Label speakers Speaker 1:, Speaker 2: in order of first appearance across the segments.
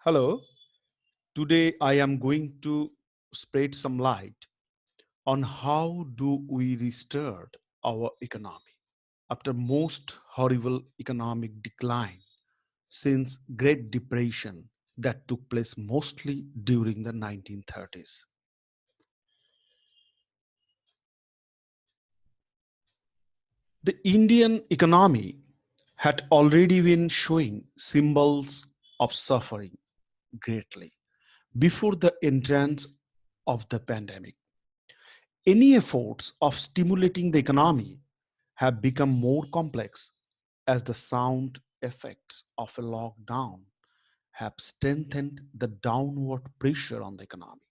Speaker 1: Hello, today I am going to spread some light on how do we restart our economy after most horrible economic decline since Great Depression that took place mostly during the 1930s. The Indian economy had already been showing symbols of suffering greatly before the entrance of the pandemic. Any efforts of stimulating the economy have become more complex as the sound effects of a lockdown have strengthened the downward pressure on the economy.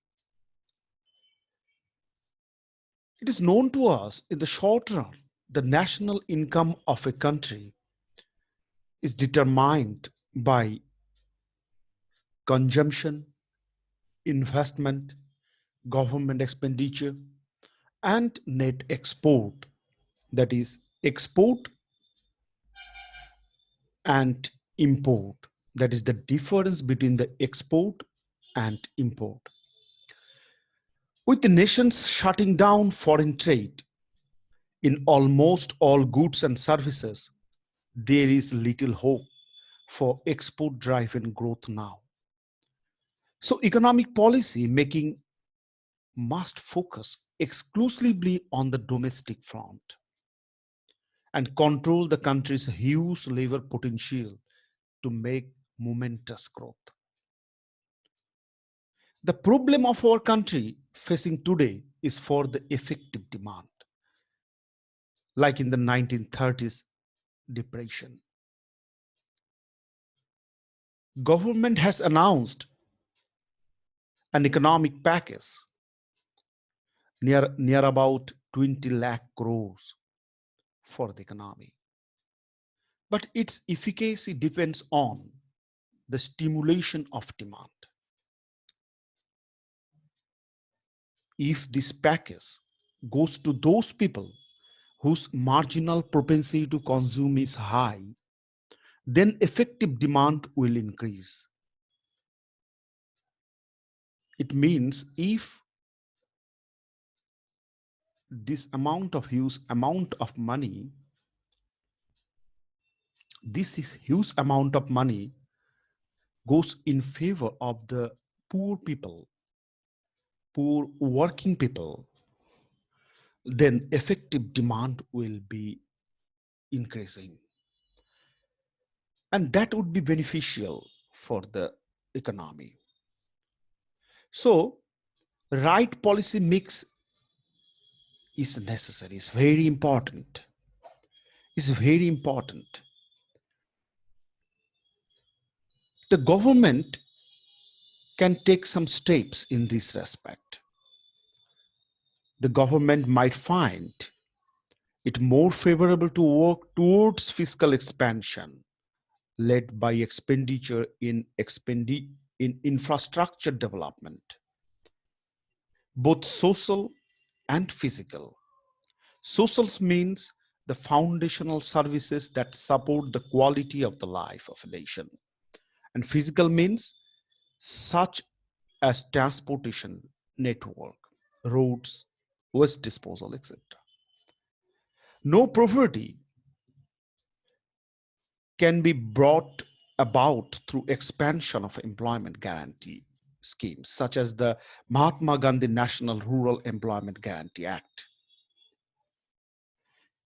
Speaker 1: It is known to us in the short run, the national income of a country is determined by consumption, investment, government expenditure, and net export, that is, export and import, that is the difference between the export and import. With the nations shutting down foreign trade in almost all goods and services, there is little hope for export driven growth now. So economic policy making must focus exclusively on the domestic front and control the country's huge labor potential to make momentous growth. The problem of our country facing today is for the effective demand, like in the 1930s depression. Government has announced an economic package near about 20 lakh crores for the economy. But its efficacy depends on the stimulation of demand. If this package goes to those people whose marginal propensity to consume is high, then effective demand will increase. It means if this amount of money, this is huge amount of money goes in favor of the poor people, poor working people, then effective demand will be increasing. And that would be beneficial for the economy. So, right policy mix is necessary, is very important. Is very important. The government can take some steps in this respect. The government might find it more favorable to work towards fiscal expansion led by expenditure in infrastructure development, both social and physical. Social means the foundational services that support the quality of the life of a nation. And physical means such as transportation network, roads, waste disposal, etc. No poverty can be brought about through expansion of employment guarantee schemes, such as the Mahatma Gandhi National Rural Employment Guarantee Act.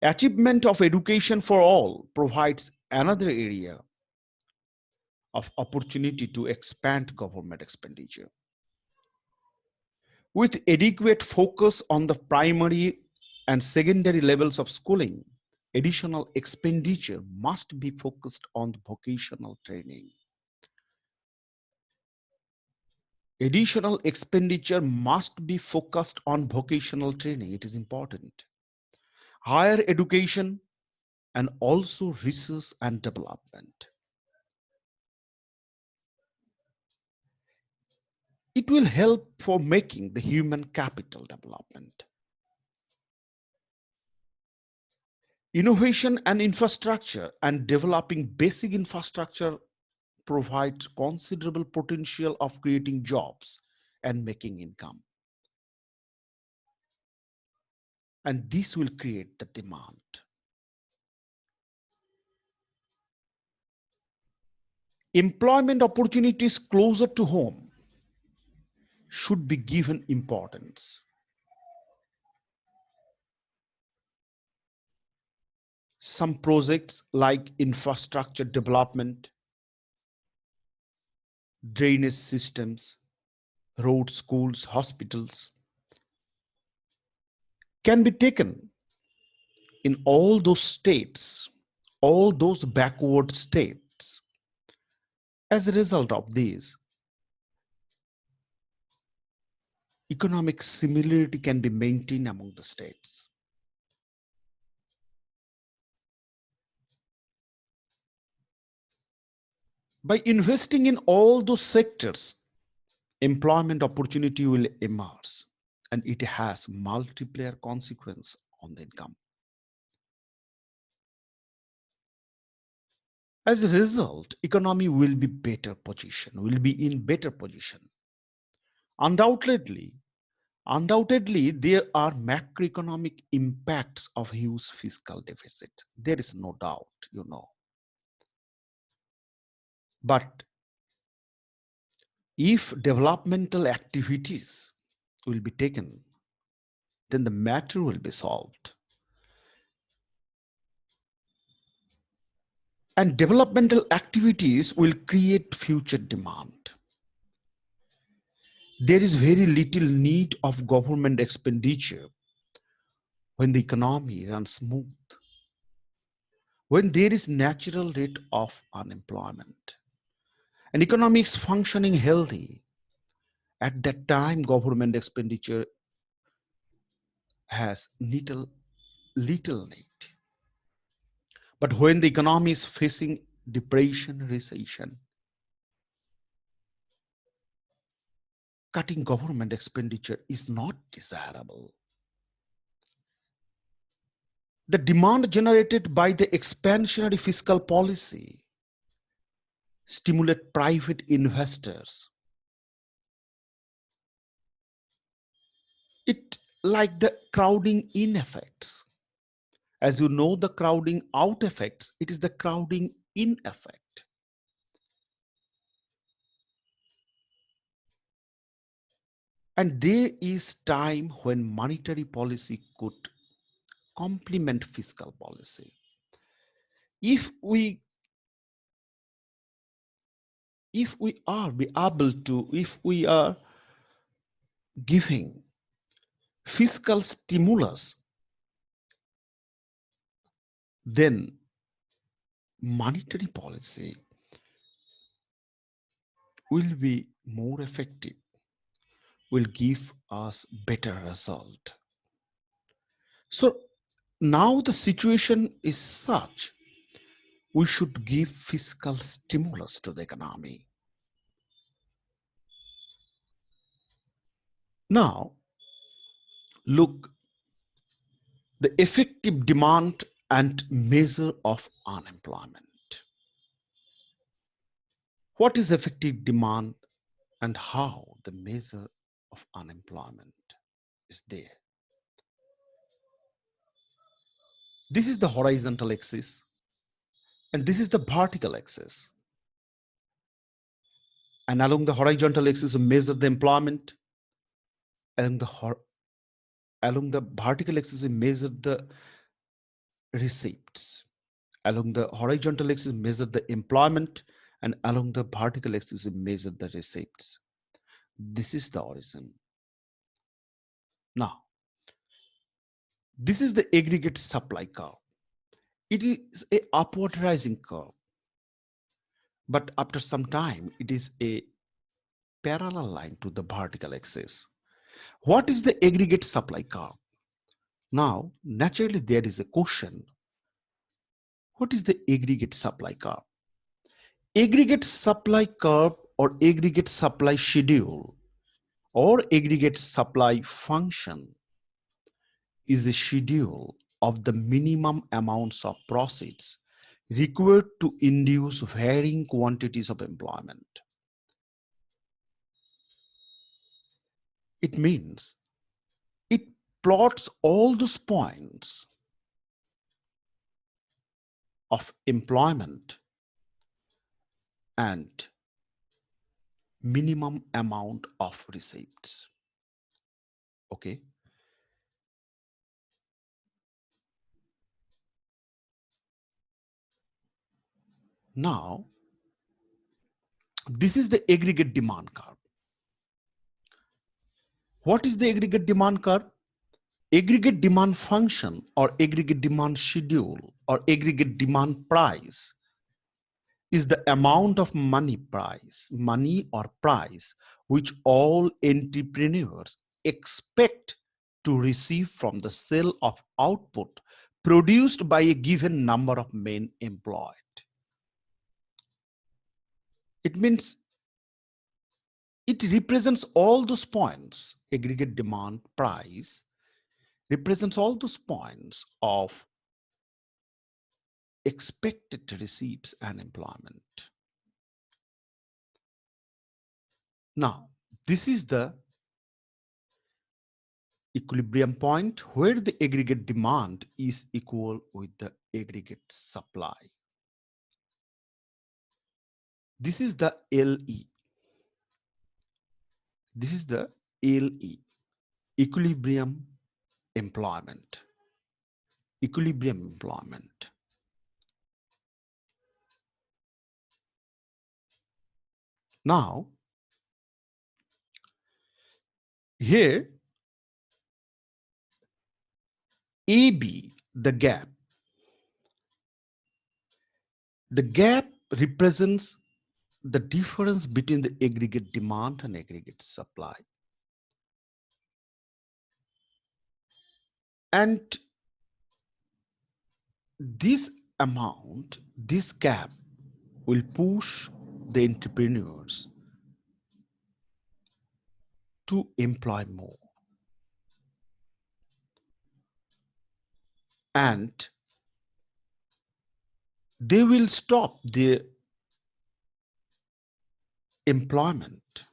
Speaker 1: Achievement of education for all provides another area of opportunity to expand government expenditure. With adequate focus on the primary and secondary levels of schooling, additional expenditure must be focused on the vocational training. Additional expenditure must be focused on vocational training. It is important. Higher education and also research and development. It will help for making the human capital development. Innovation and infrastructure and developing basic infrastructure provides considerable potential of creating jobs and making income. And this will create the demand. Employment opportunities closer to home should be given importance. Some projects like infrastructure development, drainage systems, roads, schools, hospitals can be taken in all those states, all those backward states. As a result of these, economic similarity can be maintained among the states. By investing in all those sectors, employment opportunity will emerge, and it has multiplier consequence on the income. As a result, economy will be better position, will be in better position. Undoubtedly, there are macroeconomic impacts of huge fiscal deficit. There is no doubt, But if developmental activities will be taken, then the matter will be solved. And developmental activities will create future demand. There is very little need of government expenditure when the economy runs smooth, when there is natural rate of unemployment, and economy is functioning healthy. At that time, government expenditure has little need. But when the economy is facing depression, recession, cutting government expenditure is not desirable. The demand generated by the expansionary fiscal policy stimulate private investors. It like the crowding in effects. As you know, the crowding out effects, it is the crowding in effect. And there is time when monetary policy could complement fiscal policy. If we are giving fiscal stimulus, then monetary policy will be more effective, will give us better result. So now the situation is such, we should give fiscal stimulus to the economy. Now, look, the effective demand and measure of unemployment. What is effective demand and how the measure of unemployment is there? This is the horizontal axis, and this is the vertical axis. And along the horizontal axis, we measure the employment. Along the vertical axis, we measure the receipts. Along the horizontal axis, measure the employment, and along the vertical axis, we measure the receipts. This is the origin. Now, this is the aggregate supply curve. It is a upward rising curve, but after some time, it is a parallel line to the vertical axis. What is the aggregate supply curve? Now, naturally, there is a question. What is the aggregate supply curve? Aggregate supply curve or aggregate supply schedule or aggregate supply function is a schedule of the minimum amounts of proceeds required to induce varying quantities of employment. It means it plots all those points of employment and minimum amount of receipts. Okay. Now, this is the aggregate demand curve. What is the aggregate demand curve? Aggregate demand function or aggregate demand schedule or aggregate demand price is the amount of money or price which all entrepreneurs expect to receive from the sale of output produced by a given number of men employed. It means it represents all those points. Aggregate demand price represents all those points of expected receipts and employment. Now, this is the equilibrium point where the aggregate demand is equal with the aggregate supply. This is the LE. This is the LE, equilibrium employment. Equilibrium employment. Now, here, AB, the gap. The gap represents the difference between the aggregate demand and aggregate supply. And this amount, this gap will push the entrepreneurs to employ more. And they will stop their employment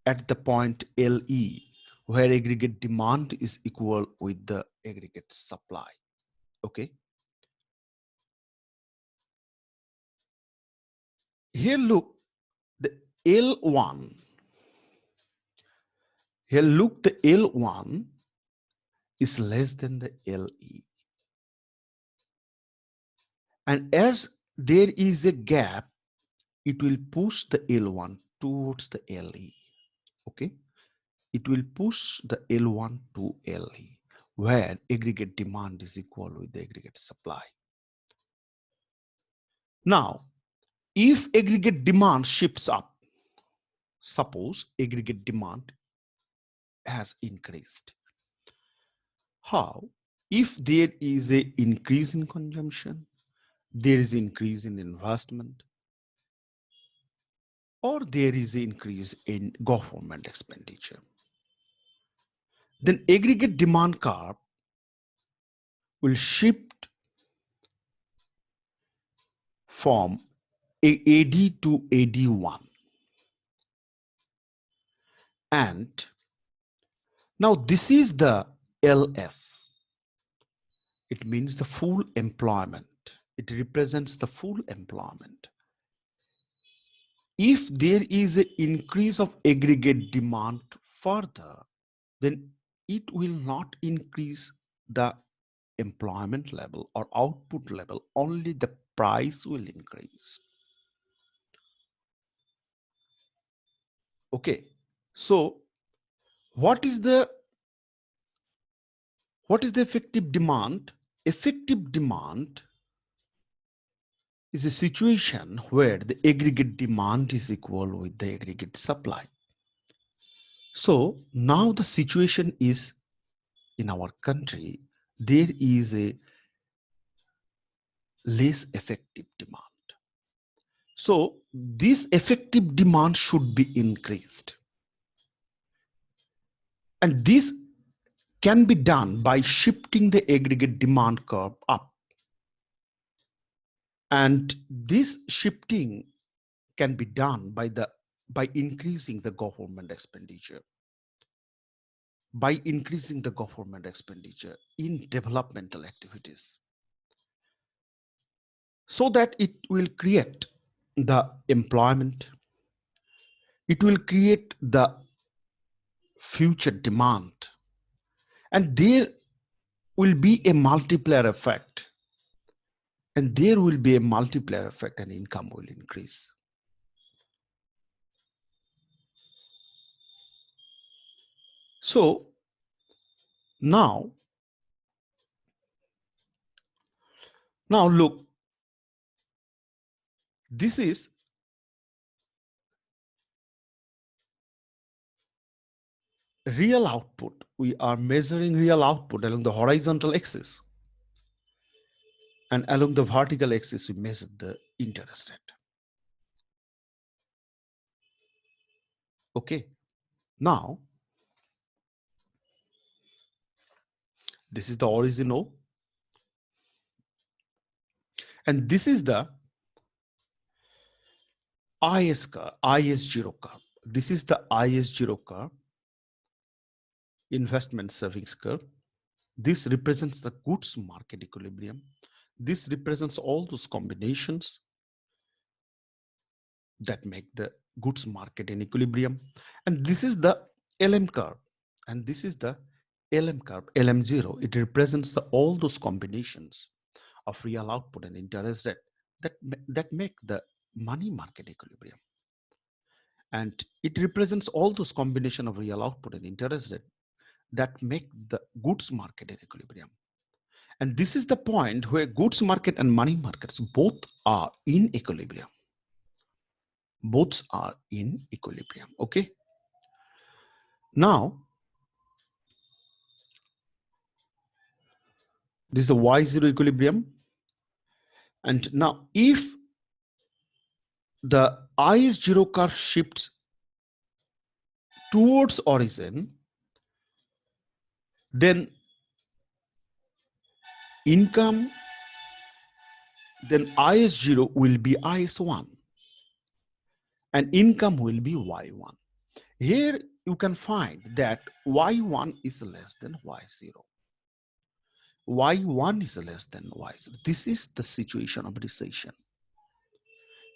Speaker 1: at the point LE, where aggregate demand is equal with the aggregate supply. Okay. Here look, the L1. Here look, the L1 is less than the LE. And as there is a gap, it will push the L1 towards the LE. Okay. It will push the L1 to LE, where aggregate demand is equal with the aggregate supply. Now, if aggregate demand shifts up, suppose aggregate demand has increased. How? If there is an increase in consumption, there is increase in investment, or there is an increase in government expenditure, then aggregate demand curve will shift from AD to AD1. And now this is the LF. It means the full employment. It represents the full employment. If there is an increase of aggregate demand further, then it will not increase the employment level or output level, only the price will increase. Okay, so what is the effective demand? Effective demand is a situation where the aggregate demand is equal with the aggregate supply. So now the situation is, in our country, there is a less effective demand. So this effective demand should be increased. And this can be done by shifting the aggregate demand curve up. And this shifting can be done by increasing the government expenditure, in developmental activities, so that it will create the employment, it will create the future demand, and there will be a multiplier effect, and income will increase. So now look, this is real output. We are measuring real output along the horizontal axis, and along the vertical axis we measure the interest rate. Okay, now this is the origin O, and this is the IS0 curve. This is the IS0 curve, investment savings curve. This represents the goods market equilibrium. This represents all those combinations that make the goods market in equilibrium. And this is the LM curve. And this is the LM curve, LM0. It represents all those combinations of real output and interest rate that make the money market equilibrium. And it represents all those combination of real output and interest rate that make the goods market in equilibrium. And this is the point where goods market and money markets both are in equilibrium. Both are in equilibrium. Okay. Now, this is the Y0 equilibrium. And now, if the IS0 curve shifts towards origin, then income, then IS0 will be IS1 and income will be Y1. Here you can find that Y1 is less than Y0. Y1 is less than Y0. This is the situation of recession.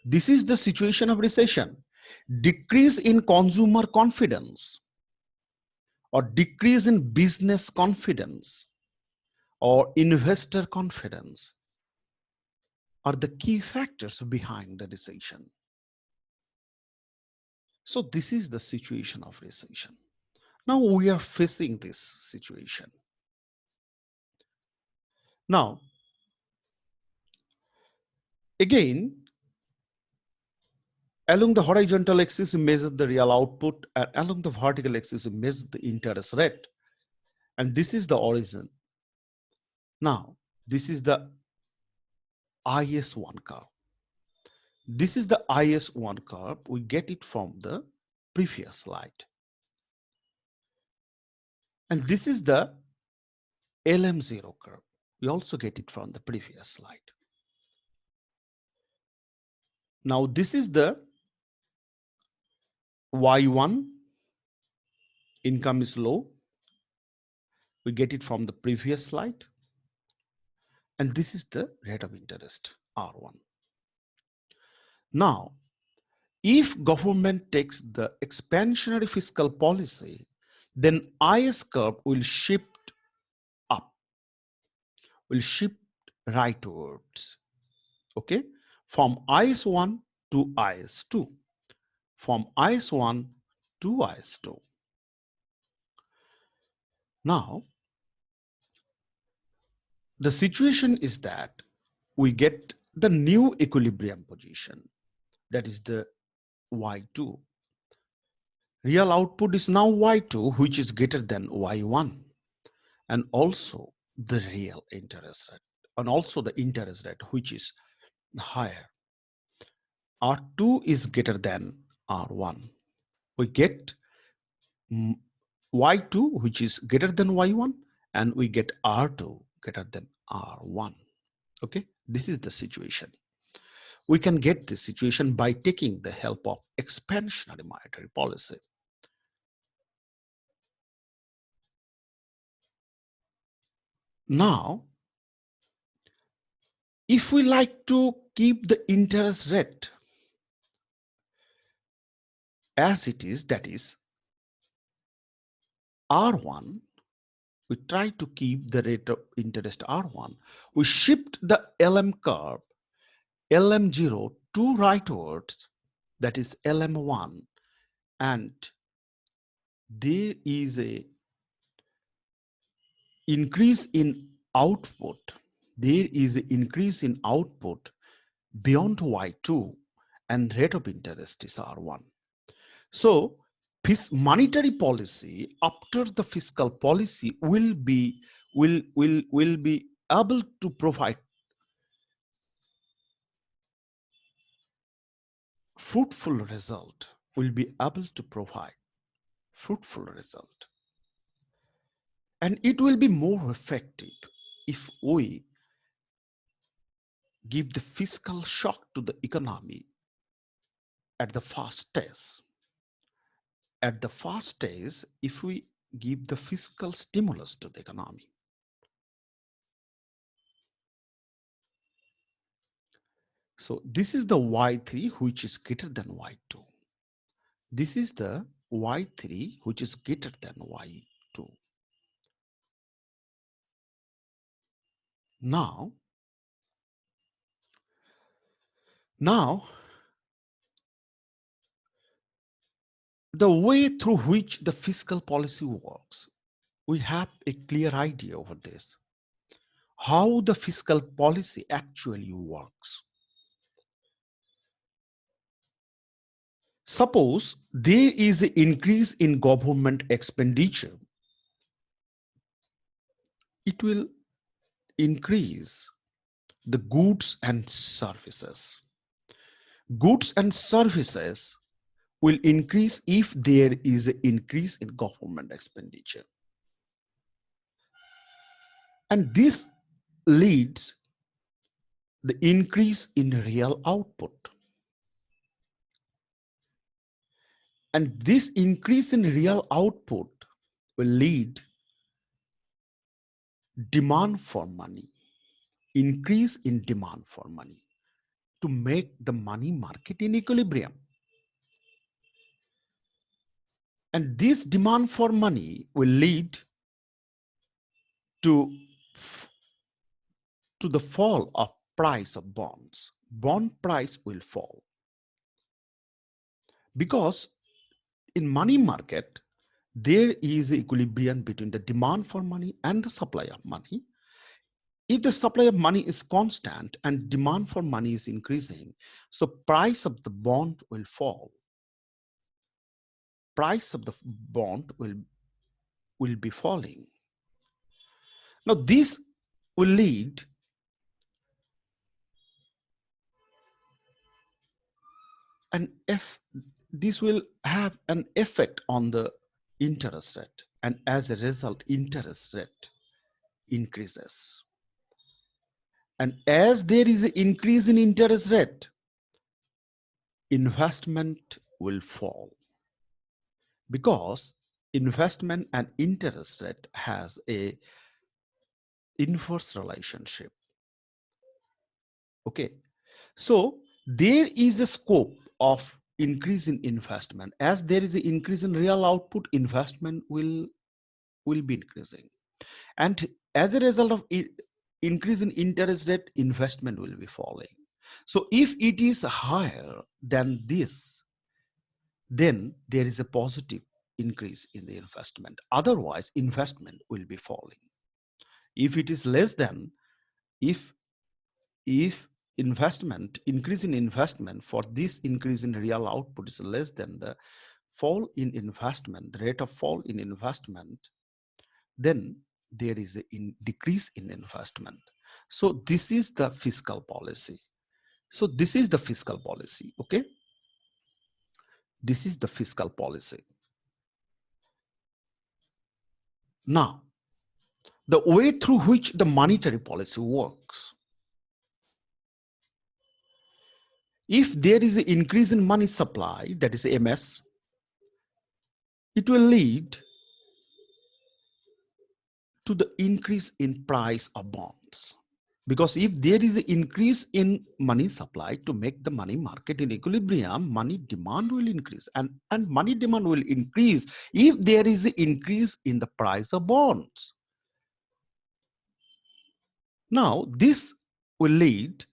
Speaker 1: This is the situation of recession. Decrease in consumer confidence, or decrease in business confidence, or investor confidence are the key factors behind the recession. So this is the situation of recession. Now we are facing this situation. Now, again, along the horizontal axis, we measure the real output, and along the vertical axis, we measure the interest rate. And this is the origin. Now, this is the IS1 curve. This is the IS1 curve. We get it from the previous slide. And this is the LM0 curve. We also get it from the previous slide. Now, this is the Y1, income is low. We get it from the previous slide. And this is the rate of interest, R1. Now, if government takes the expansionary fiscal policy, then IS curve will shift up, will shift rightwards, okay? From IS1 to IS2, from IS1 to IS2. Now, the situation is that we get the new equilibrium position, that is the Y2. Real output is now Y2, which is greater than Y1, and also the real interest rate, and also the interest rate, which is higher. R2 is greater than R1. We get Y2, which is greater than Y1, and we get R2 greater than R1. Okay, this is the situation. We can get this situation by taking the help of expansionary monetary policy. Now, if we like to keep the interest rate as it is, that is R1, we try to keep the rate of interest R1, we shift the LM curve, LM0 to rightwards, that is LM1, and there is a increase in output. There is an increase in output beyond Y2 and rate of interest is R1. So monetary policy after the fiscal policy will be able to provide fruitful result, will be able to provide fruitful result. And it will be more effective if we give the fiscal shock to the economy at the first stage. At the first stage, if we give the fiscal stimulus to the economy, so this is the Y3 which is greater than Y2. This is the Y3 which is greater than Y2. Now the way through which the fiscal policy works, we have a clear idea over this, how the fiscal policy actually works. Suppose there is an increase in government expenditure, it will increase the goods and services. Goods and services will increase if there is an increase in government expenditure. And this leads the increase in real output. And this increase in real output will lead demand for money, increase in demand for money to make the money market in equilibrium. And this demand for money will lead to the fall of price of bonds. Bond price will fall because in money market, there is equilibrium between the demand for money and the supply of money. If the supply of money is constant and demand for money is increasing, so price of the bond will fall. Price of the bond will be falling. Now this will lead this will have an effect on the interest rate, and as a result, interest rate increases. And as there is an increase in interest rate, investment will fall because investment and interest rate has a inverse relationship. Okay, so there is a scope of increase in investment. As there is an increase in real output, investment will be increasing, and as a result of increase in interest rate, investment will be falling. So if it is higher than this, then there is a positive increase in the investment. Otherwise, investment will be falling. If it is less than, if investment, increase in investment for this increase in real output is less than the fall in investment, the rate of fall in investment, then there is a decrease in investment. So this is the fiscal policy. So this is the fiscal policy, okay? This is the fiscal policy. Now, the way through which the monetary policy works. If there is an increase in money supply, that is MS, it will lead to the increase in price of bonds. Because if there is an increase in money supply, to make the money market in equilibrium, money demand will increase, and money demand will increase if there is an increase in the price of bonds. Now, this will lead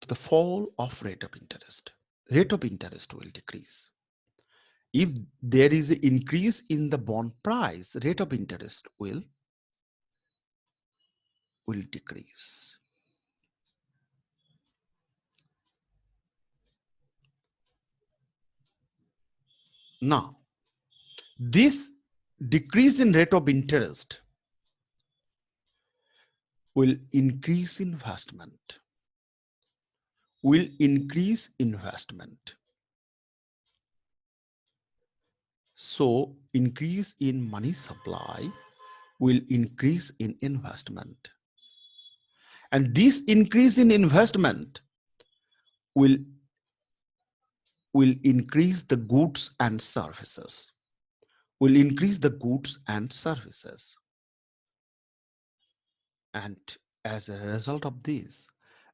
Speaker 1: to the fall of rate of interest. Rate of interest will decrease. If there is an increase in the bond price, rate of interest will decrease. Now, this decrease in rate of interest will increase investment, So increase in money supply will increase in investment. And this increase in investment will increase the goods and services, And as a result of this,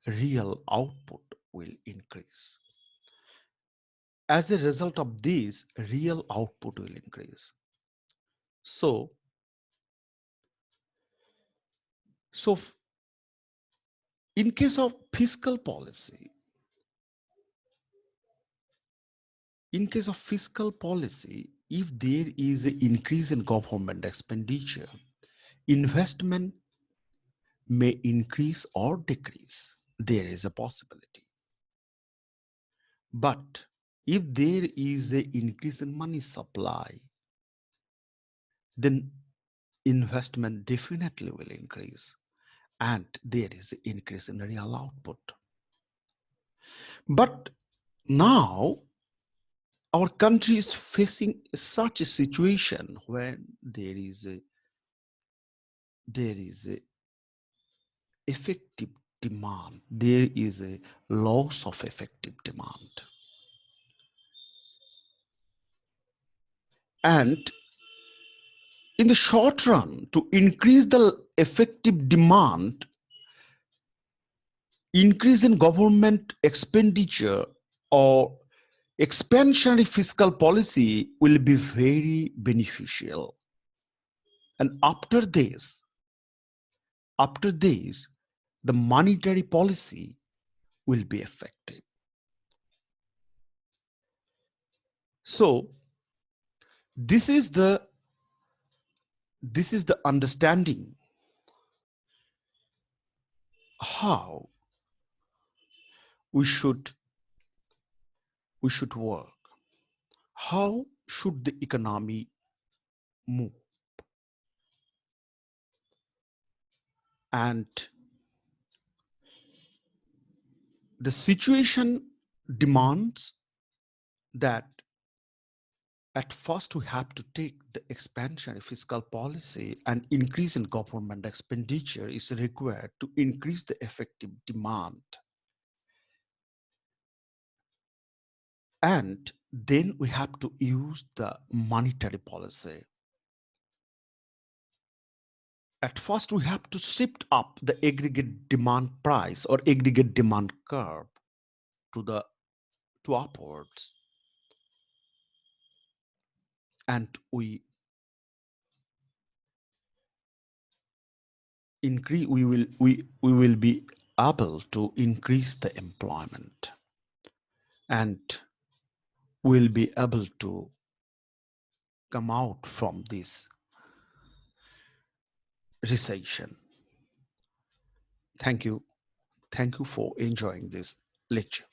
Speaker 1: real output will increase. As a result of this, real output will increase. So in case of fiscal policy, if there is an increase in government expenditure, investment may increase or decrease. There is a possibility. But if there is an increase in money supply, then investment definitely will increase, and there is an increase in real output. But now our country is facing such a situation when there is a effective demand, there is a loss of effective demand. And in the short run, to increase the effective demand, increase in government expenditure or expansionary fiscal policy will be very beneficial. And after this, the monetary policy will be effective. So this is the understanding how we should work. How should the economy move? And the situation demands that at first we have to take the expansionary fiscal policy, and increase in government expenditure is required to increase the effective demand. And then we have to use the monetary policy. At first, we have to shift up the aggregate demand price or aggregate demand curve to upwards, and we will be able to increase the employment, and we'll be able to come out from this recession. Thank you for enjoying this lecture.